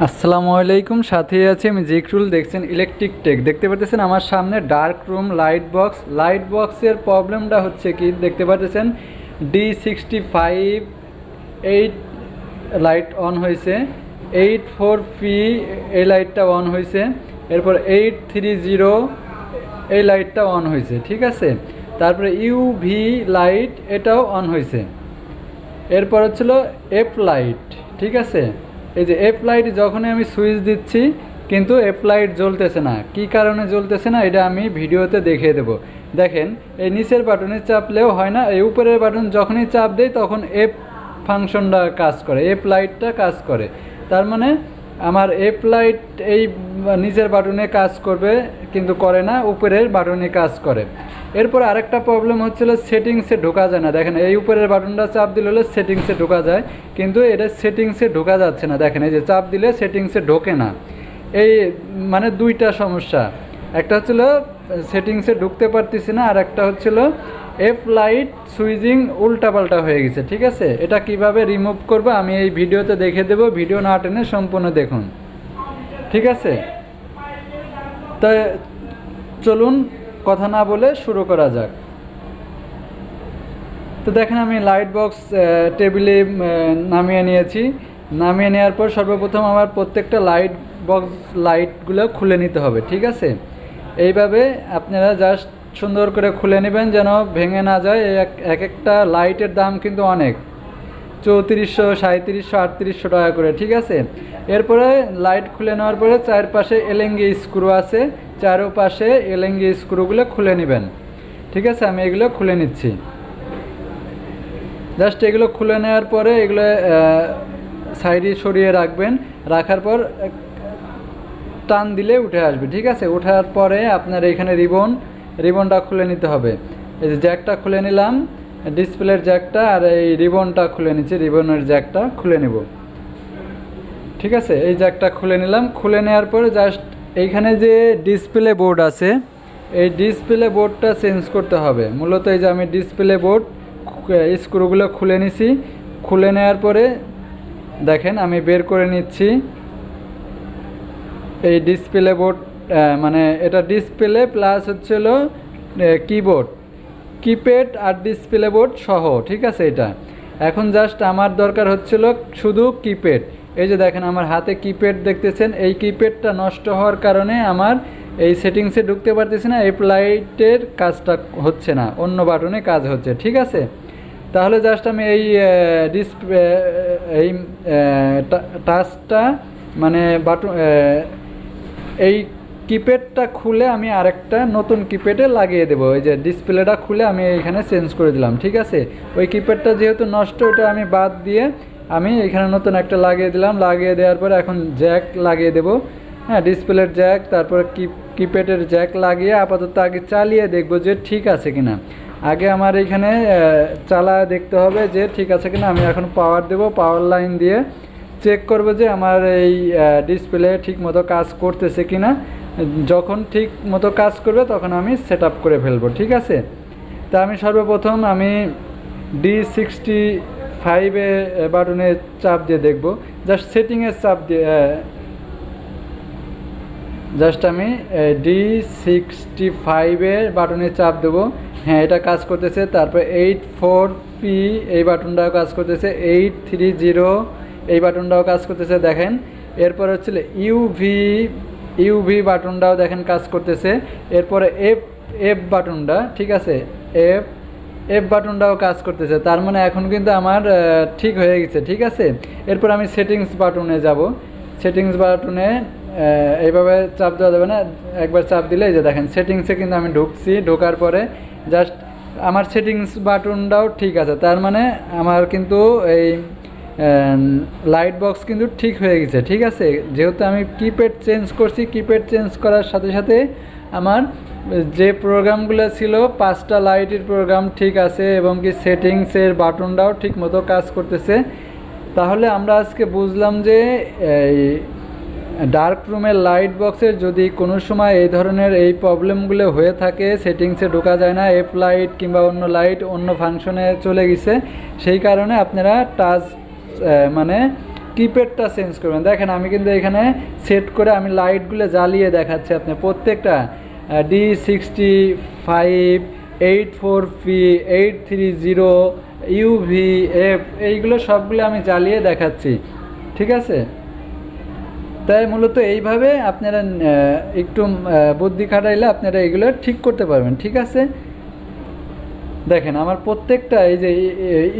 আসসালামু আলাইকুম, সাথে আছে আমি জিকরুল। দেখছেন ইলেকট্রিক টেক। দেখতে পাচ্ছেন আমার সামনে ডার্ক রুম লাইট বক্সের প্রবলেমটা হচ্ছে কি দেখতে পাচ্ছেন, D65 8 লাইট অন হয়েছে, 84P এই লাইটটা অন হয়েছে, এরপর 830 এই লাইটটা অন হয়েছে, ঠিক আছে। তারপরে ইউভি লাইট এটাও অন হয়েছে। এরপর হচ্ছিল এফ লাইট, ঠিক আছে। এই যে এফ লাইট যখনই আমি সুইচ দিচ্ছি কিন্তু এফ লাইট জ্বলতেছে না। কি কারণে জ্বলতেছে না এটা আমি ভিডিওতে দেখিয়ে দেব। দেখেন এই নিচের বাটনে চাপলেও হয় না, এই উপরের বাটন যখনই চাপ দেয় তখন এফ ফাংশনটা কাজ করে, এফ লাইটটা কাজ করে। তার মানে আমার এফ লাইট এই নিচের বাটনে কাজ করবে কিন্তু করে না, উপরের বাটনে কাজ করে। এরপর আরেকটা প্রবলেম হচ্ছিল সেটিংসে ঢোকা যায় না। দেখেন এই উপরের বাটনটা চাপ দিলে হলে সেটিংসে ঢোকা যায়, কিন্তু এটা সেটিংসে ঢোকা যাচ্ছে না। দেখেন এই যে চাপ দিলে সেটিংসে ঢোকে না। এই মানে দুইটা সমস্যা, একটা হচ্ছিল সেটিংসে ঢুকতে পারতেছি না, আর একটা হচ্ছিল এফ লাইট সুইচিং উল্টাপাল্টা হয়ে গেছে, ঠিক আছে। এটা কিভাবে রিমুভ করবো আমি এই ভিডিওতে দেখে দেবো, ভিডিও না টেনে সম্পূর্ণ দেখুন, ঠিক আছে। তো চলুন কথা না বলে শুরু করা যাক। তো দেখেন আমি লাইট বক্স টেবিলে নামিয়ে নিয়েছি। নামিয়ে নেওয়ার পর সর্বপ্রথম আমার প্রত্যেকটা লাইট বক্স লাইটগুলো খুলে নিতে হবে, ঠিক আছে। এইভাবে আপনারা জাস্ট সুন্দর করে খুলে নেবেন যেন ভেঙে না যায়। এক একটা লাইটের দাম কিন্তু অনেক, 3400, 3700, 3800 টাকা করে, ঠিক আছে। এরপরে লাইট খুলে নেওয়ার পরে চারপাশে এলএনজি স্ক্রু আছে, চারোপাশে এলএনজি স্ক্রুগুলো খুলে নেবেন, ঠিক আছে। আমি এগুলো খুলে নিচ্ছি। জাস্ট এগুলো খুলে নেওয়ার পরে এগুলো সাইডে সরিয়ে রাখবেন। রাখার পর টান দিলে উঠে আসবে, ঠিক আছে। ওঠার পরে আপনার এখানে রিবনটা খুলে নিতে হবে। এই যে জ্যাকটা খুলে নিলাম, ডিসপ্লের জ্যাকটা, আর এই রিবনটা খুলে নিচ্ছি, রিবনের জ্যাকটা খুলে নেব, ঠিক আছে। এই জ্যাকটা খুলে নিলাম। খুলে নেওয়ার পরে জাস্ট এইখানে যে ডিসপ্লে বোর্ড আছে এই ডিসপ্লে বোর্ডটা চেঞ্জ করতে হবে। মূলত এই যে আমি ডিসপ্লে বোর্ড স্ক্রুগুলো খুলে নিছি। খুলে নেওয়ার পরে দেখেন আমি বের করে নিচ্ছি এই ডিসপ্লে বোর্ড, মানে এটা ডিসপ্লে প্লাস হচ্ছিল কিপ্যাড আর ডিসপ্লে বোর্ড সহ, ঠিক আছে। এটা এখন জাস্ট আমার দরকার হচ্ছিল শুধু কিপ্যাড। এই যে দেখেন আমার হাতে কিপ্যাড দেখতেছেন, এই কিপ্যাডটা নষ্ট হওয়ার কারণে আমার এই সেটিংসে ঢুকতে পারতেছি না, এফ লাইটের কাজটা হচ্ছে না, অন্য বাটনে কাজ হচ্ছে, ঠিক আছে। তাহলে জাস্ট আমি এই এই টাচটা মানে বাটন এই কিপ্যাডটা খুলে আমি আরেকটা নতুন কিপ্যাডে লাগিয়ে দেবো। এই যে ডিসপ্লেটা খুলে আমি এখানে চেঞ্জ করে দিলাম, ঠিক আছে। ওই কিপ্যাডটা যেহেতু নষ্ট ওটা আমি বাদ দিয়ে আমি এখানে নতুন একটা লাগিয়ে দিলাম। লাগিয়ে দেওয়ার পরে এখন জ্যাক লাগিয়ে দেবো, হ্যাঁ, ডিসপ্লের জ্যাক, তারপরে কিপ্যাডের জ্যাক লাগিয়ে আপাতত আগে চালিয়ে দেখবো যে ঠিক আছে কিনা। আগে আমার এখানে চালায় দেখতে হবে যে ঠিক আছে কিনা। আমি এখন পাওয়ার দেবো, পাওয়ার লাইন দিয়ে চেক করবো যে আমার এই ডিসপ্লে ঠিক মতো কাজ করতেছে কিনা। যখন ঠিক মতো কাজ করবে তখন আমি সেট আপ করে ফেলবো, ঠিক আছে। তা আমি সর্বপ্রথম আমি D65 বাটনে চাপ দিয়ে দেখব। জাস্ট সেটিংয়ের চাপ দিয়ে জাস্ট আমি D65 বাটনে চাপ দেবো। হ্যাঁ, এটা কাজ করতেছে। তারপর 84P এই বাটনটাও কাজ করতেছে, 830 এই বাটনটাও কাজ করতেছে, দেখেন। এরপর হচ্ছিল ইউভি বাটনটাও দেখেন কাজ করতেছে। এরপরে এফ বাটনটা, ঠিক আছে, এফ বাটনটাও কাজ করতেছে। তার মানে এখন কিন্তু আমার ঠিক হয়ে গেছে, ঠিক আছে। এরপর আমি সেটিংস বাটনে যাব। সেটিংস বাটনে এইভাবে চাপ দেওয়া যাবে না, একবার চাপ দিলে এই যে দেখেন সেটিংসে কিন্তু আমি ঢুকছি। ঢোকার পরে জাস্ট আমার সেটিংস বাটনটাও ঠিক আছে। তার মানে আমার কিন্তু এই লাইট বক্স কিন্তু ঠিক হয়ে গেছে, ঠিক আছে। যেহেতু আমি কিপ্যাড চেঞ্জ করছি, কিপ্যাড চেঞ্জ করার সাথে সাথে আমার যে প্রোগ্রামগুলো ছিল 5টা লাইটের প্রোগ্রাম ঠিক আছে, এবং কি সেটিংসের বাটনটাও ঠিক মতো কাজ করতেছে। তাহলে আমরা আজকে বুঝলাম যে এই ডার্ক রুমের লাইট বক্সের যদি কোনো সময় এই ধরনের এই প্রবলেমগুলো হয়ে থাকে, সেটিংসে ঢোকা যায় না, এফ লাইট কিংবা অন্য লাইট অন্য ফাংশনে চলে গেছে, সেই কারণে আপনারা টাচ মানে কিপ্যাডটা চেঞ্জ করবেন। দেখেন আমি কিন্তু এখানে সেট করে আমি লাইটগুলো জ্বালিয়ে দেখাচ্ছি আপনি প্রত্যেকটা D65 84P 830 UVF এইগুলো সবগুলো আমি জ্বালিয়ে দেখাচ্ছি, ঠিক আছে। তাই মূলত এইভাবে আপনারা একটু বুদ্ধি খাটাইলে আপনারা এগুলো ঠিক করতে পারবেন, ঠিক আছে। দেখেন আমার প্রত্যেকটা এই যে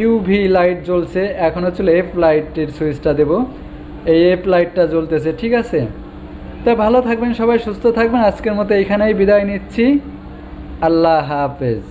ইউভি লাইট জ্বলছে, এখন হচ্ছে এফ লাইটের সুইচটা দেব, এই এফ লাইটটা জ্বলতেছে, ঠিক আছে। তাই ভালো থাকবেন সবাই, সুস্থ থাকবেন। আজকের মতো এখানেই বিদায় নিচ্ছি, আল্লাহ হাফেজ।